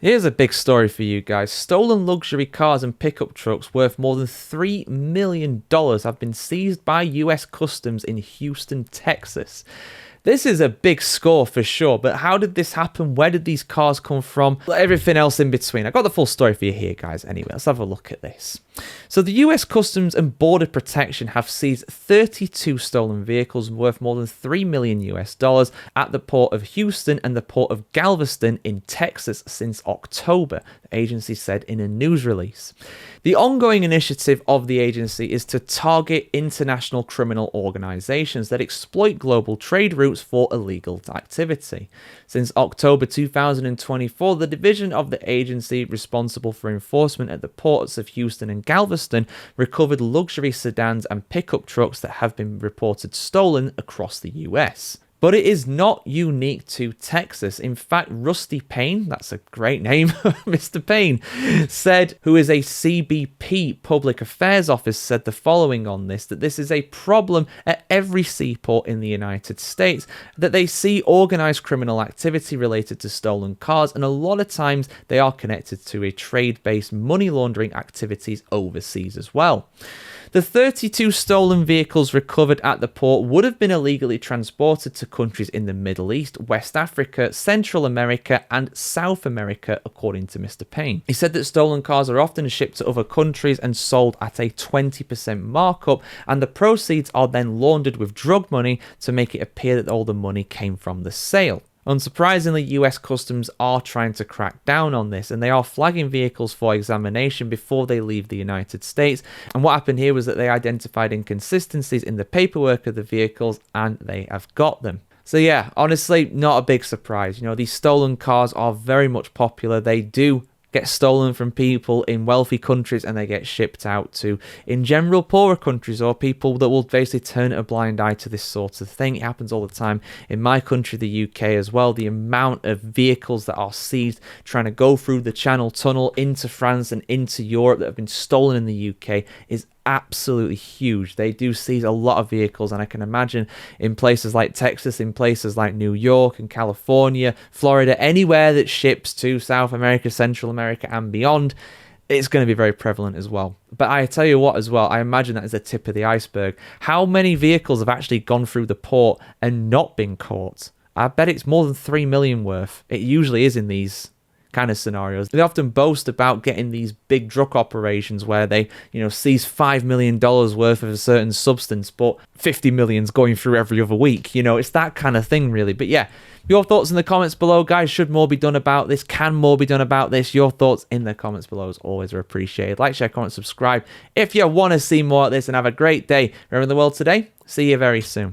Here's a big story for you guys. Stolen luxury cars and pickup trucks worth more than $3 million have been seized by US Customs in Houston, Texas. This is a big score for sure, but how did this happen? Where did these cars come from? Everything else in between. I got the full story for you here, guys. Anyway, let's have a look at this. So the US Customs and Border Protection have seized 32 stolen vehicles worth more than $3 million at the port of Houston and the port of Galveston in Texas since October, the agency said in a news release. The ongoing initiative of the agency is to target international criminal organizations that exploit global trade routes for illegal activity. Since October 2024, the division of the agency responsible for enforcement at the ports of Houston and Galveston recovered luxury sedans and pickup trucks that have been reported stolen across the US. But it is not unique to Texas. In fact, Rusty Payne, that's a great name, Mr. Payne, said, who is a CBP public affairs officer, said the following on this, that this is a problem at every seaport in the United States, that they see organized criminal activity related to stolen cars, and a lot of times they are connected to a trade-based money laundering activities overseas as well. The 32 stolen vehicles recovered at the port would have been illegally transported to countries in the Middle East, West Africa, Central America, and South America, according to Mr. Payne. He said that stolen cars are often shipped to other countries and sold at a 20% markup, and the proceeds are then laundered with drug money to make it appear that all the money came from the sale. Unsurprisingly, US Customs are trying to crack down on this, and they are flagging vehicles for examination before they leave the United States. And what happened here was that they identified inconsistencies in the paperwork of the vehicles, and they have got them. So yeah, honestly, not a big surprise. You know, these stolen cars are very much popular. They do get stolen from people in wealthy countries and they get shipped out to, in general, poorer countries or people that will basically turn a blind eye to this sort of thing. It happens all the time in my country, the UK, as well. The amount of vehicles that are seized trying to go through the Channel Tunnel into France and into Europe that have been stolen in the UK is absolutely huge. They do seize a lot of vehicles, and I can imagine in places like Texas, in places like New York and California, Florida, anywhere that ships to South America, Central America and beyond, it's going to be very prevalent as well. But I tell you what as well, I imagine that is the tip of the iceberg. How many vehicles have actually gone through the port and not been caught? I bet it's more than 3 million worth. It usually is in these kind of scenarios. They often boast about getting these big drug operations where they, seize $5 million worth of a certain substance, but 50 million's going through every other week. It's that kind of thing, really. But yeah, your thoughts in the comments below, guys. Should more be done about this? Can more be done about this? Your thoughts in the comments below as always are appreciated. Like, share, comment, subscribe if you want to see more of this, and have a great day wherever in the world today. See you very soon.